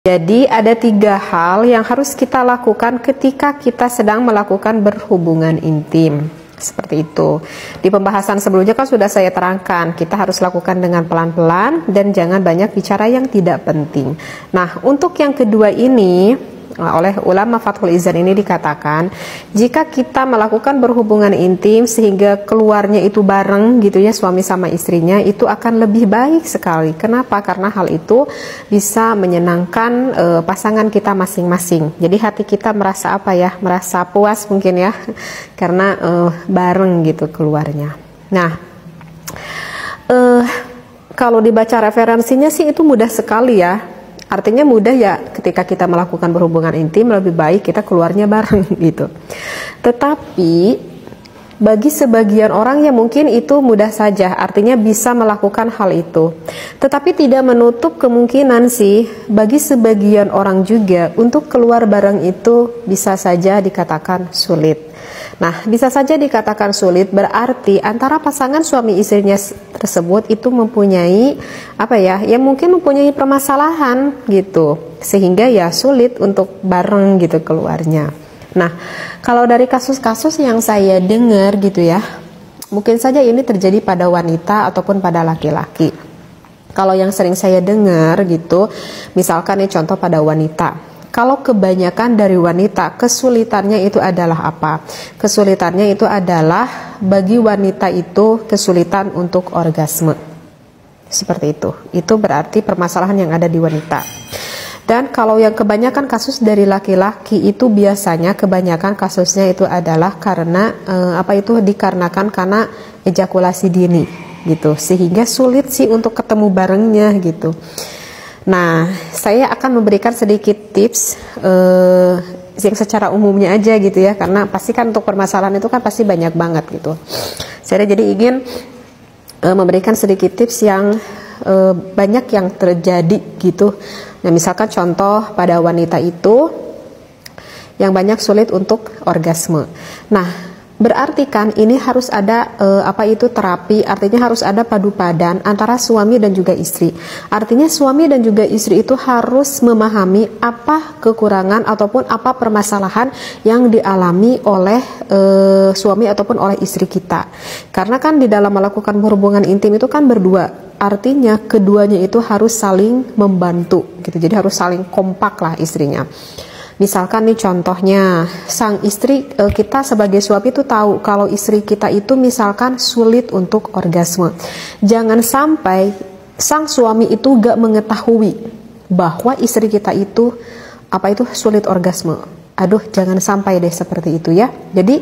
Jadi ada 3 hal yang harus kita lakukan ketika kita sedang melakukan berhubungan intim. Seperti itu. Di pembahasan sebelumnya kan sudah saya terangkan, kita harus lakukan dengan pelan-pelan dan jangan banyak bicara yang tidak penting. Nah, untuk yang kedua ini, oleh ulama Fathul Izan ini dikatakan, jika kita melakukan berhubungan intim sehingga keluarnya itu bareng gitu ya, suami sama istrinya, itu akan lebih baik sekali. Kenapa? Karena hal itu bisa menyenangkan pasangan kita masing-masing. Jadi hati kita merasa apa ya, merasa puas mungkin ya, karena bareng gitu keluarnya. Nah, kalau dibaca referensinya sih itu mudah sekali ya. Artinya mudah ya, ketika kita melakukan berhubungan intim lebih baik kita keluarnya bareng gitu. Tetapi bagi sebagian orang yang mungkin itu mudah saja, artinya bisa melakukan hal itu. Tetapi tidak menutup kemungkinan sih bagi sebagian orang juga untuk keluar bareng itu bisa saja dikatakan sulit. Nah, bisa saja dikatakan sulit berarti antara pasangan suami istrinya tersebut itu mempunyai apa ya, yang mungkin mempunyai permasalahan gitu, sehingga ya sulit untuk bareng gitu keluarnya. Nah, kalau dari kasus-kasus yang saya dengar gitu ya, mungkin saja ini terjadi pada wanita ataupun pada laki-laki. Kalau yang sering saya dengar gitu, misalkan nih contoh pada wanita. Kalau kebanyakan dari wanita, kesulitannya itu adalah apa? Kesulitannya itu adalah bagi wanita itu kesulitan untuk orgasme. Seperti itu. Itu berarti permasalahan yang ada di wanita. Dan kalau yang kebanyakan kasus dari laki-laki itu biasanya kebanyakan kasusnya itu adalah karena dikarenakan karena ejakulasi dini gitu. Sehingga sulit sih untuk ketemu barengnya gitu. Nah, saya akan memberikan sedikit tips yang secara umumnya aja gitu ya, karena pasti kan untuk permasalahan itu kan pasti banyak banget gitu. Saya jadi ingin memberikan sedikit tips yang banyak yang terjadi gitu. Nah, misalkan contoh pada wanita itu yang banyak sulit untuk orgasme. Nah, berarti kan ini harus ada terapi, artinya harus ada padu padan antara suami dan juga istri. Artinya suami dan juga istri itu harus memahami apa kekurangan ataupun apa permasalahan yang dialami oleh suami ataupun oleh istri kita. Karena kan di dalam melakukan hubungan intim itu kan berdua. Artinya keduanya itu harus saling membantu gitu. Jadi harus saling kompak lah istrinya. Misalkan nih contohnya, sang istri, kita sebagai suami itu tahu kalau istri kita itu misalkan sulit untuk orgasme. Jangan sampai sang suami itu gak mengetahui bahwa istri kita itu sulit orgasme. Aduh, jangan sampai deh seperti itu ya. Jadi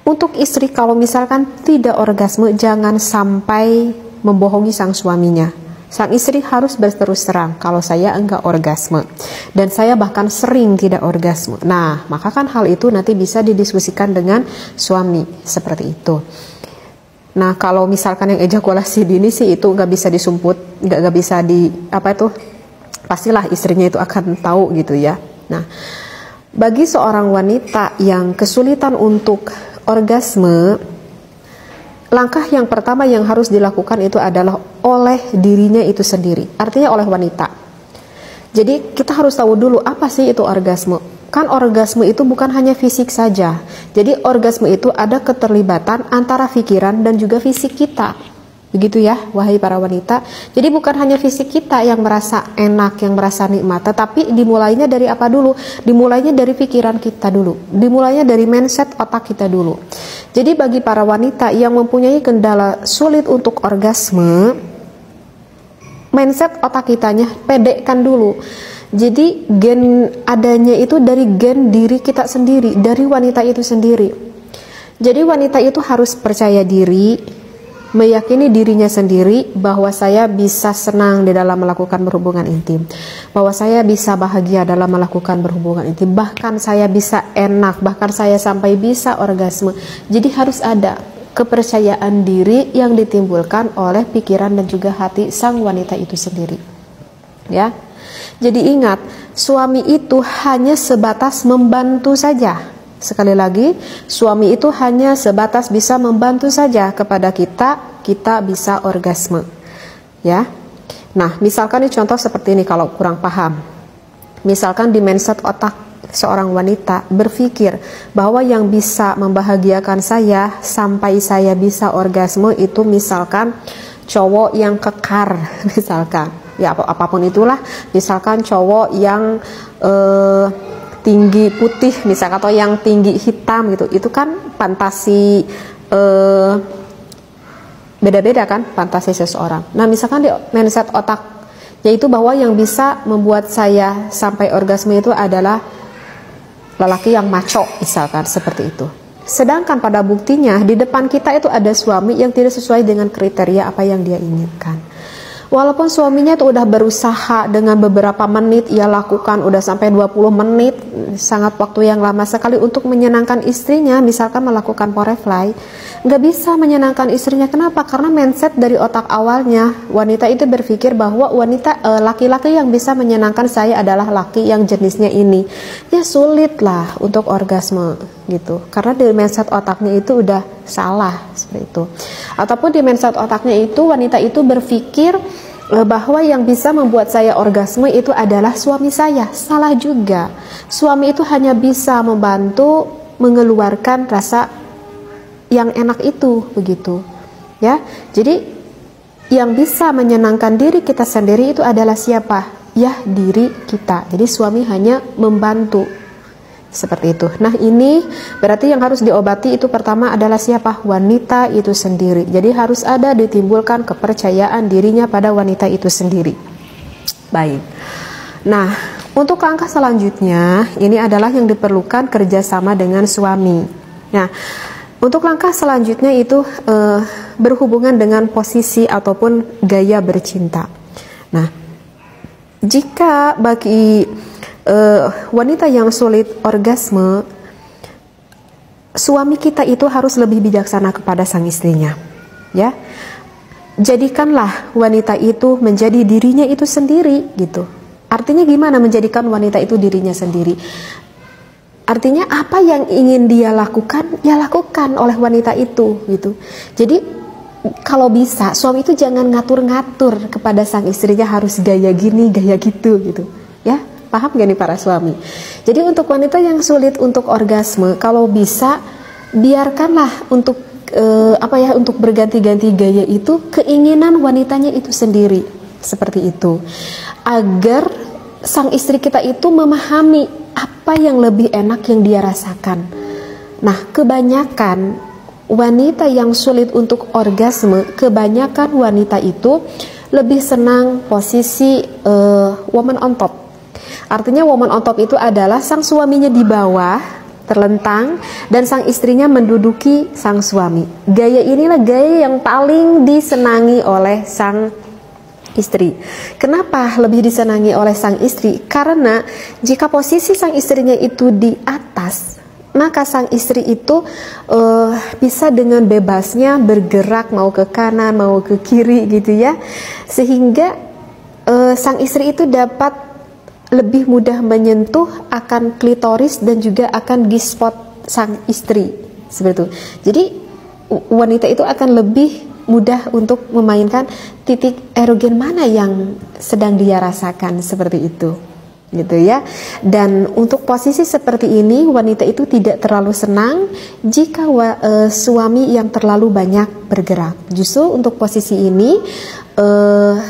untuk istri kalau misalkan tidak orgasme, jangan sampai membohongi sang suaminya. Sang istri harus berterus terang, kalau saya enggak orgasme dan saya bahkan sering tidak orgasme. Nah, maka kan hal itu nanti bisa didiskusikan dengan suami seperti itu. Nah, kalau misalkan yang ejakulasi dini sih itu nggak bisa disumput, nggak bisa pastilah istrinya itu akan tahu gitu ya. Nah, bagi seorang wanita yang kesulitan untuk orgasme, langkah yang pertama yang harus dilakukan itu adalah oleh dirinya itu sendiri, artinya oleh wanita. Jadi kita harus tahu dulu apa sih itu orgasme. Kan orgasme itu bukan hanya fisik saja. Jadi orgasme itu ada keterlibatan antara pikiran dan juga fisik kita. Begitu ya, wahai para wanita. Jadi bukan hanya fisik kita yang merasa enak, yang merasa nikmat, tetapi dimulainya dari apa dulu? Dimulainya dari pikiran kita dulu. Dimulainya dari mindset otak kita dulu. Jadi bagi para wanita yang mempunyai kendala sulit untuk orgasme, mindset otak kitanya pedekkan dulu. Jadi gen adanya itu dari gen diri kita sendiri, dari wanita itu sendiri. Jadi wanita itu harus percaya diri, meyakini dirinya sendiri bahwa saya bisa senang di dalam melakukan berhubungan intim, bahwa saya bisa bahagia dalam melakukan berhubungan intim, bahkan saya bisa enak, bahkan saya sampai bisa orgasme. Jadi harus ada kepercayaan diri yang ditimbulkan oleh pikiran dan juga hati sang wanita itu sendiri. Ya. Jadi ingat, suami itu hanya sebatas membantu saja. Sekali lagi, suami itu hanya sebatas bisa membantu saja kepada kita bisa orgasme. Ya. Nah, misalkan ini contoh seperti ini kalau kurang paham. misalkan di mindset otak seorang wanita berpikir bahwa yang bisa membahagiakan saya sampai saya bisa orgasme itu misalkan cowok yang kekar, misalkan ya apapun itulah, misalkan cowok yang tinggi putih misalkan, atau yang tinggi hitam gitu. Itu kan fantasi, beda-beda kan fantasi seseorang. Nah misalkan di mindset otak yaitu bahwa yang bisa membuat saya sampai orgasme itu adalah lelaki yang maco, misalkan seperti itu. Sedangkan pada buktinya di depan kita itu ada suami yang tidak sesuai dengan kriteria apa yang dia inginkan. Walaupun suaminya itu udah berusaha dengan beberapa menit, ia lakukan udah sampai 20 menit, sangat waktu yang lama sekali untuk menyenangkan istrinya, misalkan melakukan foreplay, nggak bisa menyenangkan istrinya. Kenapa? Karena mindset dari otak awalnya wanita itu berpikir bahwa laki-laki yang bisa menyenangkan saya adalah laki yang jenisnya ini. Ya sulit lah untuk orgasme gitu, karena di mindset otaknya itu udah salah seperti itu. Ataupun di mindset otaknya itu wanita itu berpikir bahwa yang bisa membuat saya orgasme itu adalah suami saya. Salah juga. Suami itu hanya bisa membantu mengeluarkan rasa yang enak itu, begitu ya. Jadi yang bisa menyenangkan diri kita sendiri itu adalah siapa? Ya, diri kita. Jadi suami hanya membantu seperti itu. Nah ini berarti yang harus diobati itu pertama adalah siapa? Wanita itu sendiri. Jadi harus ada ditimbulkan kepercayaan dirinya pada wanita itu sendiri. Baik. Nah untuk langkah selanjutnya ini adalah yang diperlukan kerjasama dengan suami. Nah untuk langkah selanjutnya itu berhubungan dengan posisi ataupun gaya bercinta. Nah jika bagi wanita yang sulit orgasme, suami kita itu harus lebih bijaksana kepada sang istrinya, ya. Jadikanlah wanita itu menjadi dirinya itu sendiri, gitu. Artinya gimana menjadikan wanita itu dirinya sendiri? Artinya apa yang ingin dia lakukan, ya lakukan oleh wanita itu, gitu. Jadi kalau bisa suami itu jangan ngatur-ngatur kepada sang istrinya harus gaya gini, gaya gitu, gitu, ya. Paham gak nih para suami? Jadi untuk wanita yang sulit untuk orgasme, kalau bisa biarkanlah untuk untuk berganti-ganti gaya itu keinginan wanitanya itu sendiri, seperti itu, agar sang istri kita itu memahami apa yang lebih enak yang dia rasakan. Nah kebanyakan wanita yang sulit untuk orgasme, kebanyakan wanita itu lebih senang posisi woman on top. Artinya woman on top itu adalah sang suaminya di bawah terlentang dan sang istrinya menduduki sang suami. Gaya inilah gaya yang paling disenangi oleh sang istri. Kenapa lebih disenangi oleh sang istri? Karena jika posisi sang istrinya itu di atas, maka sang istri itu bisa dengan bebasnya bergerak mau ke kanan mau ke kiri gitu ya, sehingga sang istri itu dapat lebih mudah menyentuh akan klitoris dan juga akan G-spot sang istri, seperti itu. Jadi wanita itu akan lebih mudah untuk memainkan titik erogen mana yang sedang dia rasakan, seperti itu, gitu ya. Dan untuk posisi seperti ini wanita itu tidak terlalu senang jika suami yang terlalu banyak bergerak. Justru untuk posisi ini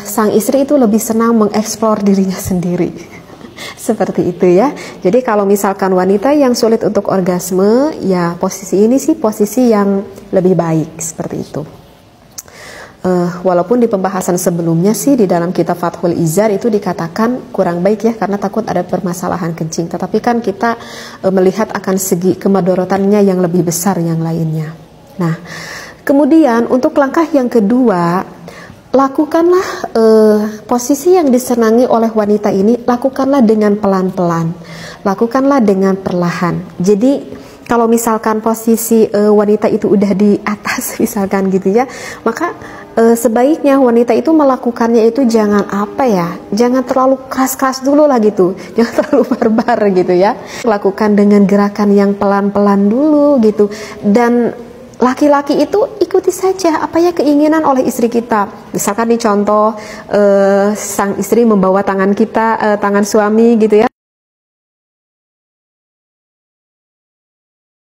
sang istri itu lebih senang mengeksplor dirinya sendiri. Seperti itu ya. Jadi kalau misalkan wanita yang sulit untuk orgasme, ya posisi ini sih posisi yang lebih baik, seperti itu. Walaupun di pembahasan sebelumnya sih di dalam kitab Fathul Izar itu dikatakan kurang baik ya, karena takut ada permasalahan kencing. Tetapi kan kita melihat akan segi kemadorotannya yang lebih besar yang lainnya. Nah kemudian untuk langkah yang kedua, lakukanlah posisi yang disenangi oleh wanita ini, lakukanlah dengan pelan-pelan, lakukanlah dengan perlahan. Jadi kalau misalkan posisi wanita itu udah di atas misalkan gitu ya, maka sebaiknya wanita itu melakukannya itu jangan jangan terlalu keras-keras dulu lah gitu, jangan terlalu barbar gitu ya. Lakukan dengan gerakan yang pelan-pelan dulu gitu. Dan laki-laki itu ikuti saja apa ya keinginan oleh istri kita. Misalkan nih contoh sang istri membawa tangan kita, tangan suami gitu ya,